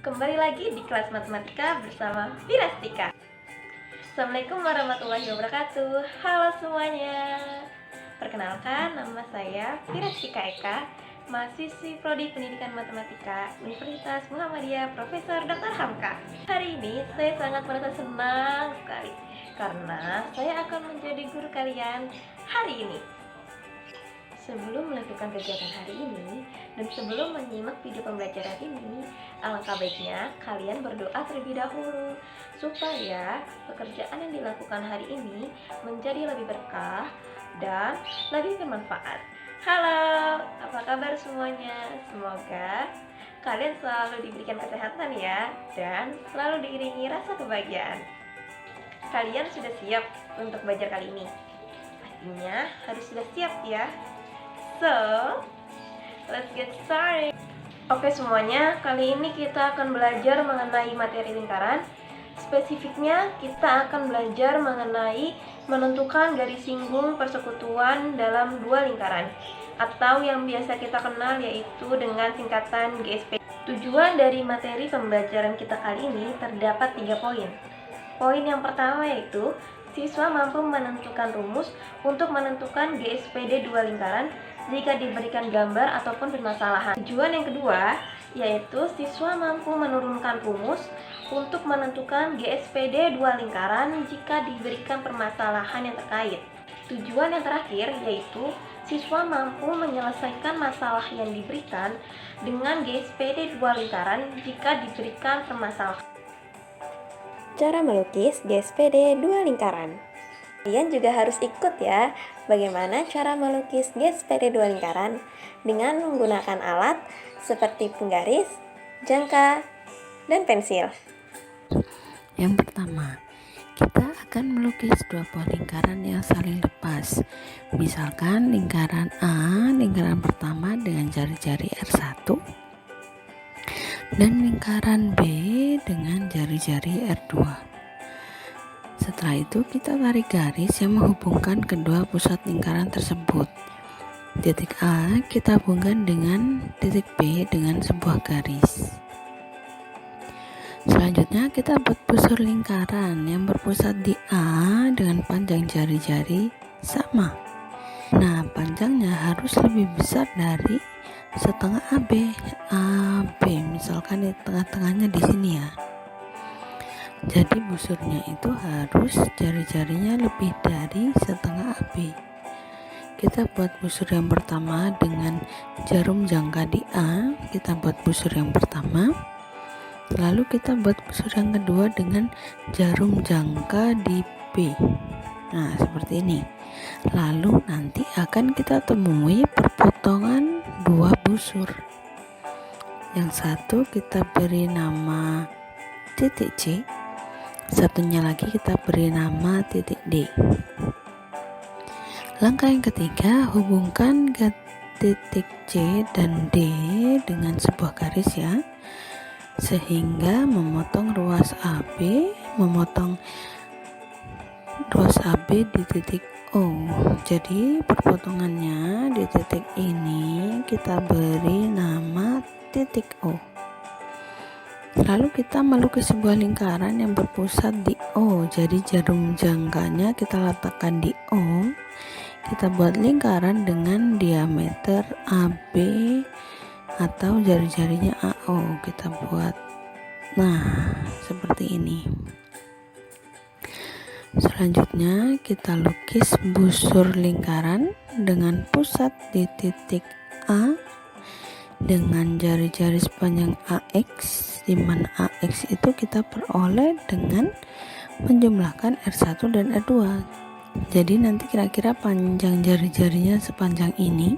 Kembali lagi di kelas matematika bersama Virastika. Assalamualaikum warahmatullahi wabarakatuh. Halo semuanya. Perkenalkan, nama saya Virastika Eka, mahasiswi Prodi Pendidikan Matematika Universitas Muhammadiyah Profesor Dr. Hamka. Hari ini saya sangat merasa senang sekali karena saya akan menjadi guru kalian hari ini. Sebelum melakukan kegiatan hari ini dan sebelum menyimak video pembelajaran ini, alangkah baiknya kalian berdoa terlebih dahulu supaya pekerjaan yang dilakukan hari ini menjadi lebih berkah dan lebih bermanfaat. Halo, apa kabar semuanya? Semoga kalian selalu diberikan kesehatan ya, dan selalu diiringi rasa kebahagiaan. Kalian sudah siap untuk belajar kali ini? Pastinya harus sudah siap ya. So, let's get started. Oke semuanya, kali ini kita akan belajar mengenai materi lingkaran. Spesifiknya, kita akan belajar mengenai menentukan garis singgung persekutuan dalam dua lingkaran, atau yang biasa kita kenal yaitu dengan singkatan GSP. Tujuan dari materi pembelajaran kita kali ini terdapat 3 poin. Poin yang pertama yaitu siswa mampu menentukan rumus untuk menentukan GSPD dua lingkaran jika diberikan gambar ataupun permasalahan. Tujuan yang kedua yaitu siswa mampu menurunkan rumus untuk menentukan GSPD dua lingkaran jika diberikan permasalahan yang terkait. Tujuan yang terakhir yaitu siswa mampu menyelesaikan masalah yang diberikan dengan GSPD dua lingkaran jika diberikan permasalahan. Cara melukis GSPD dua lingkaran. Kalian juga harus ikut ya, bagaimana cara melukis GSPD dua lingkaran dengan menggunakan alat seperti penggaris, jangka, dan pensil. Yang pertama, kita akan melukis dua buah lingkaran yang saling lepas. Misalkan lingkaran A, lingkaran pertama dengan jari-jari R1, dan lingkaran B dengan jari-jari R2. Setelah itu kita tarik garis yang menghubungkan kedua pusat lingkaran tersebut. Titik A kita hubungkan dengan titik B dengan sebuah garis. Selanjutnya kita buat busur lingkaran yang berpusat di A dengan panjang jari-jari sama. Nah, panjangnya harus lebih besar dari setengah AB, misalkan di tengah-tengahnya di sini ya. Jadi busurnya itu harus jari-jarinya lebih dari setengah AB. Kita buat busur yang pertama dengan jarum jangka di A, kita buat busur yang pertama. Lalu kita buat busur yang kedua dengan jarum jangka di B. Nah, seperti ini. Lalu nanti akan kita temui perpotongan dua busur. Yang satu kita beri nama titik C, satunya lagi kita beri nama titik D. Langkah yang ketiga, hubungkan ke titik C dan D dengan sebuah garis ya, sehingga memotong ruas AB di titik O. Jadi perpotongannya di titik ini kita beri nama titik O. Lalu kita melukis sebuah lingkaran yang berpusat di O. Jadi jarum jangkanya kita letakkan di O. Kita buat lingkaran dengan diameter AB atau jari-jarinya AO kita buat. Nah, seperti ini. Selanjutnya kita lukis busur lingkaran dengan pusat di titik A dengan jari-jari sepanjang AX, di mana AX itu kita peroleh dengan menjumlahkan R1 dan R2. Jadi nanti kira-kira panjang jari-jarinya sepanjang ini.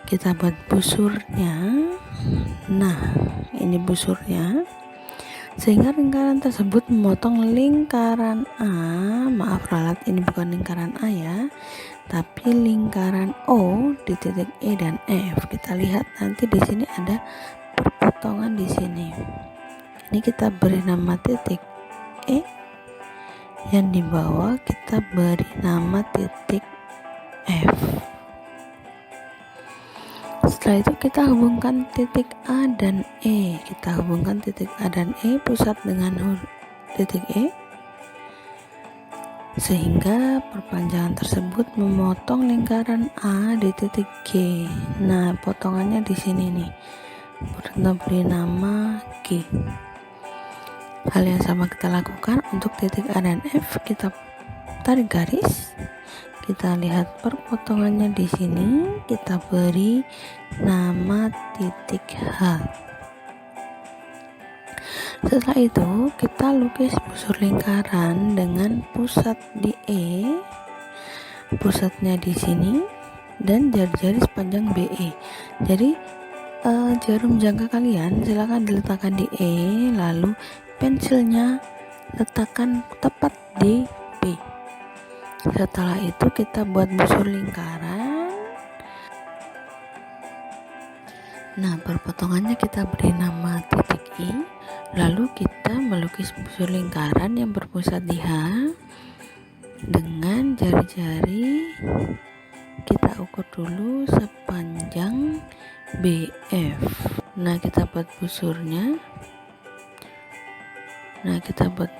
Kita buat busurnya. Nah, ini busurnya. Sehingga lingkaran tersebut memotong lingkaran A. Maaf ralat, ini bukan lingkaran A ya, tapi lingkaran O di titik E dan F. Kita lihat nanti di sini ada perpotongan di sini. Ini kita beri nama titik E, yang di bawah kita beri nama titik F. Setelah itu kita hubungkan titik A dan E. Kita hubungkan titik A dan E, pusat dengan titik E, sehingga perpanjangan tersebut memotong lingkaran A di titik G. Nah, potongannya di sini nih. Kita beri nama G. Hal yang sama kita lakukan untuk titik A dan F. Kita tarik garis. Kita lihat perpotongannya di sini. Kita beri nama titik H. Setelah itu kita lukis busur lingkaran dengan pusat di E, pusatnya di sini, dan jari-jari sepanjang BE. Jadi jarum jangka kalian silakan diletakkan di E, lalu pensilnya letakkan tepat di B. Setelah itu kita buat busur lingkaran. Nah, perpotongannya kita beri nama titik I, lalu kita melukis busur lingkaran yang berpusat di H dengan jari-jari. Kita ukur dulu sepanjang BF. Nah, kita buat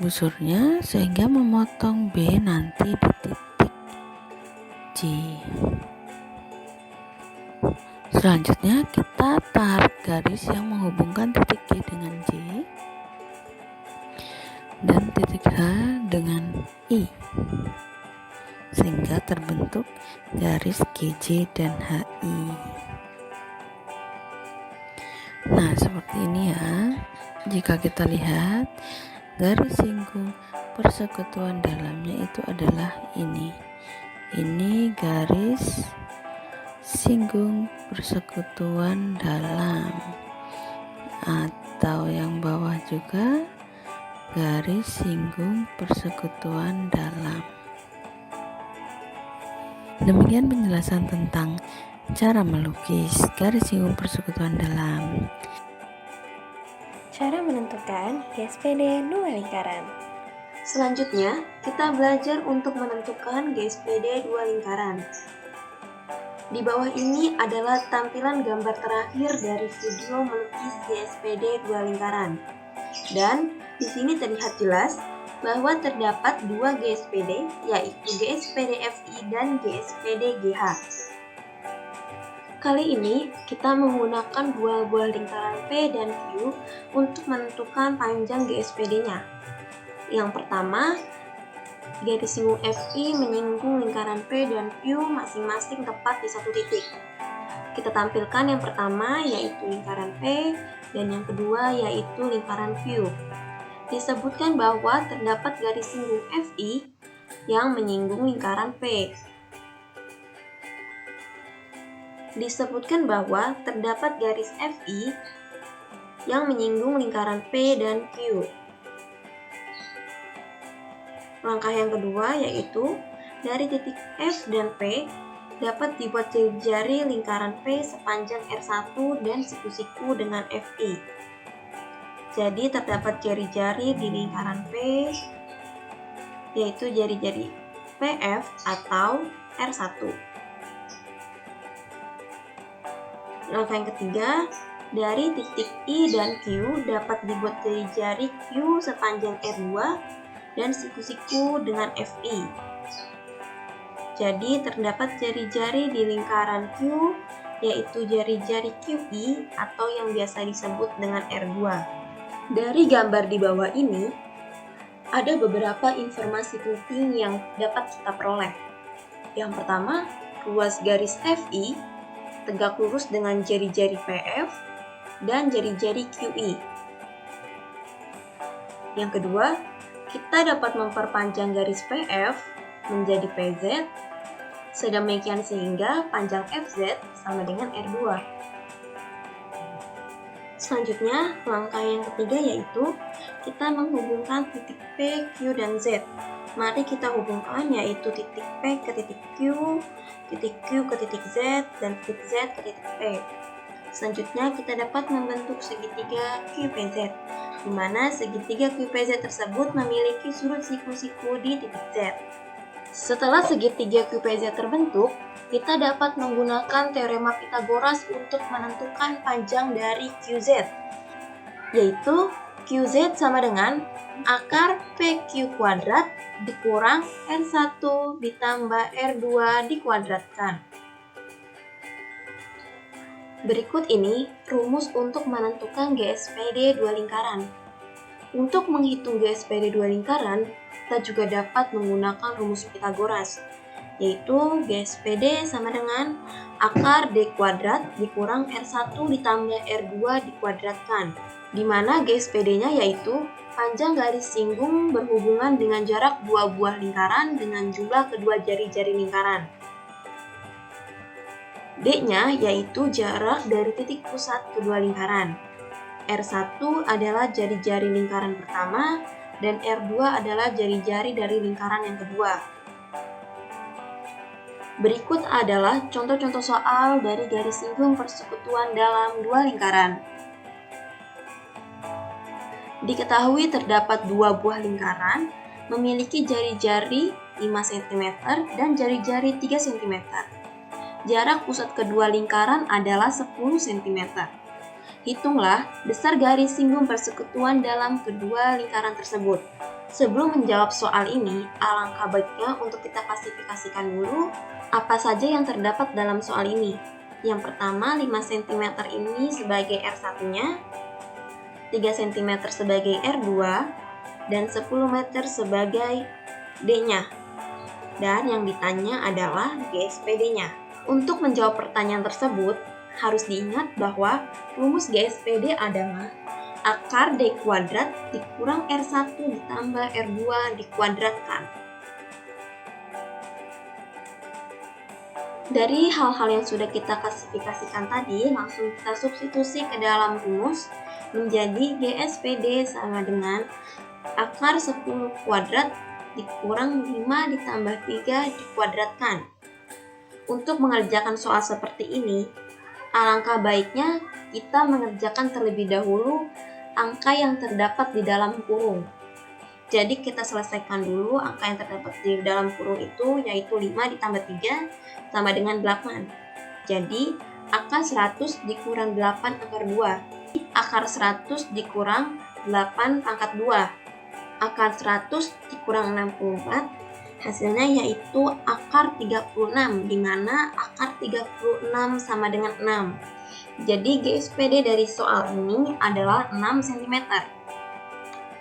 busurnya. Sehingga memotong B nanti di titik J. Selanjutnya kita tarik garis yang menghubungkan titik G dengan J dan titik H dengan I, sehingga terbentuk garis GJ dan HI. Nah, seperti ini ya. Jika kita lihat, garis singgung persekutuan dalamnya itu adalah ini. Ini garis singgung persekutuan dalam, atau yang bawah juga garis singgung persekutuan dalam. Demikian penjelasan tentang cara melukis garis singgung persekutuan dalam. Cara menentukan GSPD 2 lingkaran. Selanjutnya, kita belajar untuk menentukan GSPD 2 lingkaran. Di bawah ini adalah tampilan gambar terakhir dari video melukis GSPD 2 lingkaran. Dan di sini terlihat jelas bahwa terdapat dua GSPD, yaitu GSPD FI dan GSPD GH. Kali ini kita menggunakan dua buah lingkaran P dan Q untuk menentukan panjang GSPD-nya. Yang pertama, garis singgung FI menyinggung lingkaran P dan Q masing-masing tepat di satu titik. Kita tampilkan yang pertama yaitu lingkaran P dan yang kedua yaitu lingkaran Q. Disebutkan bahwa terdapat garis singgung FI yang menyinggung lingkaran P. Disebutkan bahwa terdapat garis FI yang menyinggung lingkaran P dan Q. Langkah yang kedua yaitu dari titik F dan P dapat dibuat jari-jari lingkaran P sepanjang R1 dan siku-siku dengan FI. Jadi terdapat jari-jari di lingkaran P yaitu jari-jari PF atau R1. Langkah yang ketiga, dari titik I dan Q dapat dibuat jari-jari Q sepanjang R2 dan siku-siku dengan FI. Jadi terdapat jari-jari di lingkaran Q yaitu jari-jari QI atau yang biasa disebut dengan R2. Dari gambar di bawah ini, ada beberapa informasi penting yang dapat kita peroleh. Yang pertama, ruas garis FI tegak lurus dengan jari-jari PF dan jari-jari QI. Yang kedua, kita dapat memperpanjang garis PF menjadi PZ, sedemikian sehingga panjang FZ sama dengan R2. Selanjutnya, langkah yang ketiga yaitu kita menghubungkan titik P, Q, dan Z. Mari kita hubungkan yaitu titik P ke titik Q, titik Q ke titik Z, dan titik Z ke titik P. Selanjutnya kita dapat membentuk segitiga QPZ, di mana segitiga QPZ tersebut memiliki sudut siku-siku di titik Z. Setelah segitiga QPZ terbentuk, kita dapat menggunakan teorema Pythagoras untuk menentukan panjang dari QZ, yaitu QZ sama dengan akar PQ kuadrat dikurang R1 ditambah R2 dikuadratkan. Berikut ini rumus untuk menentukan GSPD dua lingkaran. Untuk menghitung GSPD dua lingkaran, kita juga dapat menggunakan rumus Pythagoras, yaitu GSPD sama dengan akar D kuadrat dikurang R1 ditambah R2 dikuadratkan, di mana GSPD-nya yaitu panjang garis singgung berhubungan dengan jarak dua buah lingkaran dengan jumlah kedua jari-jari lingkaran. D-nya yaitu jarak dari titik pusat kedua lingkaran. R1 adalah jari-jari lingkaran pertama dan R2 adalah jari-jari dari lingkaran yang kedua. Berikut adalah contoh-contoh soal dari garis singgung persekutuan dalam dua lingkaran. Diketahui terdapat dua buah lingkaran memiliki jari-jari 5 cm dan jari-jari 3 cm. Jarak pusat kedua lingkaran adalah 10 cm. Hitunglah besar garis singgung persekutuan dalam kedua lingkaran tersebut. Sebelum menjawab soal ini, alangkah baiknya untuk kita klasifikasikan dulu apa saja yang terdapat dalam soal ini. Yang pertama, 5 cm ini sebagai R1-nya, 3 cm sebagai R2, dan 10 meter sebagai D-nya. Dan yang ditanya adalah GSPD-nya. Untuk menjawab pertanyaan tersebut, harus diingat bahwa rumus GSPD adalah akar D kuadrat dikurang R1 ditambah R2 dikuadratkan. Dari hal-hal yang sudah kita klasifikasikan tadi, langsung kita substitusi ke dalam rumus menjadi GSPD sama dengan akar 10 kuadrat dikurang 5 ditambah 3 dikuadratkan. Untuk mengerjakan soal seperti ini, alangkah baiknya kita mengerjakan terlebih dahulu angka yang terdapat di dalam kurung. Jadi kita selesaikan dulu angka yang terdapat di dalam kurung itu, yaitu 5 ditambah 3 sama dengan 8. Jadi akar 100 dikurang 8 akar 2. Akar 100 dikurang 8 pangkat 2. Akar 100 dikurang 64. Hasilnya yaitu akar 36, di mana akar 36 sama dengan 6. Jadi GSPD dari soal ini adalah 6 cm.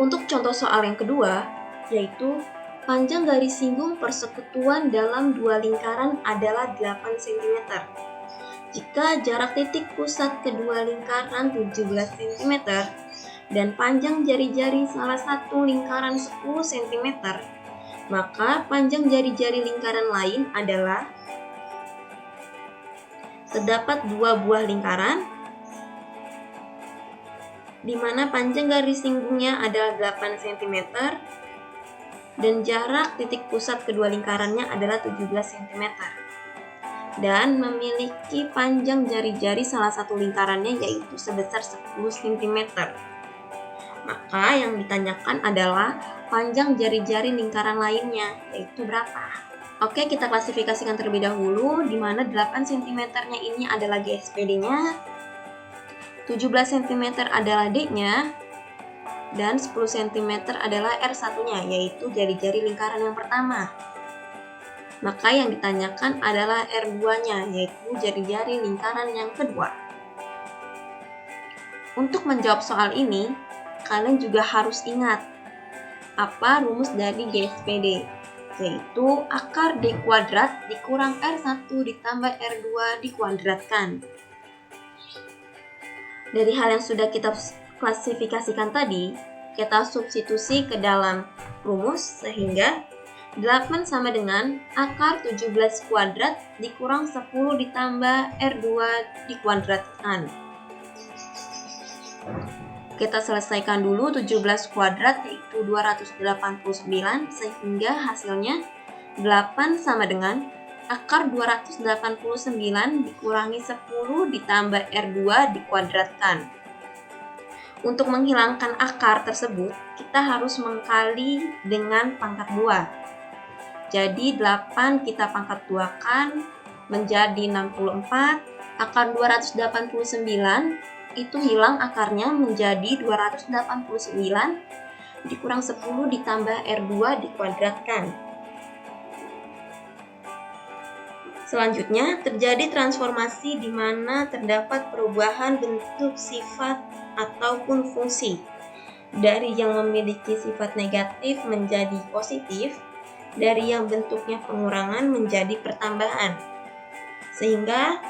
Untuk contoh soal yang kedua, yaitu panjang garis singgung persekutuan dalam dua lingkaran adalah 8 cm. Jika jarak titik pusat kedua lingkaran 17 cm dan panjang jari-jari salah satu lingkaran 10 cm, maka panjang jari-jari lingkaran lain adalah terdapat dua buah lingkaran di mana panjang garis singgungnya adalah 8 cm dan jarak titik pusat kedua lingkarannya adalah 17 cm dan memiliki panjang jari-jari salah satu lingkarannya yaitu sebesar 10 cm. Maka yang ditanyakan adalah panjang jari-jari lingkaran lainnya, yaitu berapa? Oke, kita klasifikasikan terlebih dahulu, di mana 8 cm-nya ini adalah GSPD-nya, 17 cm adalah D-nya, dan 10 cm adalah R1-nya, yaitu jari-jari lingkaran yang pertama. Maka yang ditanyakan adalah R2-nya, yaitu jari-jari lingkaran yang kedua. Untuk menjawab soal ini, kalian juga harus ingat apa rumus dari GSPD, yaitu akar D kuadrat dikurang R1 ditambah R2 dikuadratkan. Dari hal yang sudah kita klasifikasikan tadi, kita substitusi ke dalam rumus sehingga 8 sama dengan akar 17 kuadrat dikurang 10 ditambah R2 dikuadratkan. Kita selesaikan dulu 17 kuadrat yaitu 289 sehingga hasilnya 8 sama dengan akar 289 dikurangi 10 ditambah R2 dikuadratkan. Untuk menghilangkan akar tersebut, kita harus mengkali dengan pangkat 2. Jadi 8 kita pangkat 2-kan menjadi 64, akar 289 itu hilang akarnya menjadi 289 dikurang 10 ditambah R2 dikuadratkan. Selanjutnya, terjadi transformasi di mana terdapat perubahan bentuk sifat ataupun fungsi dari yang memiliki sifat negatif menjadi positif, dari yang bentuknya pengurangan menjadi pertambahan. Sehingga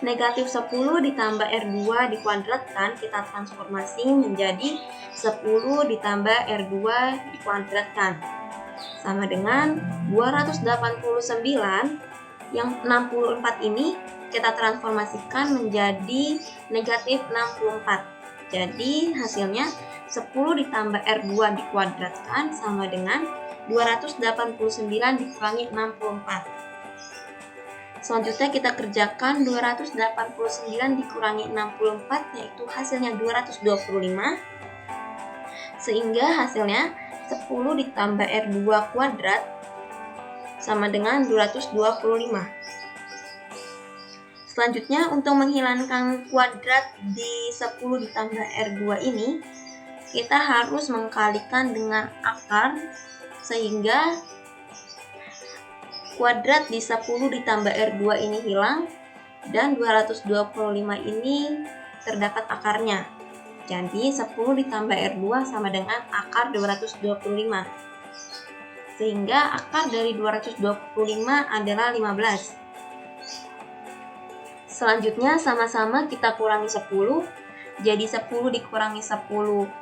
negatif 10 ditambah R2 dikuadratkan kita transformasi menjadi 10 ditambah R2 dikuadratkan. Sama dengan 289, yang 64 ini kita transformasikan menjadi negatif 64. Jadi hasilnya 10 ditambah R2 dikuadratkan sama dengan 289 dikurangi 64. Selanjutnya kita kerjakan 289 dikurangi 64, yaitu hasilnya 225. Sehingga hasilnya 10 ditambah R2 kuadrat sama dengan 225. Selanjutnya untuk menghilangkan kuadrat di 10 ditambah R2 ini, kita harus mengkalikan dengan akar sehingga kuadrat di 10 ditambah R2 ini hilang dan 225 ini terdapat akarnya. Jadi 10 ditambah R2 sama dengan akar 225. Sehingga akar dari 225 adalah 15. Selanjutnya sama-sama kita kurangi 10. Jadi 10 dikurangi 10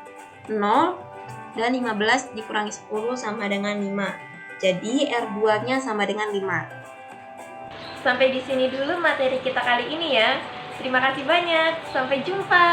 0 dan 15 dikurangi 10 sama dengan 5. Jadi R2-nya sama dengan 5. Sampai di sini dulu materi kita kali ini ya. Terima kasih banyak. Sampai jumpa.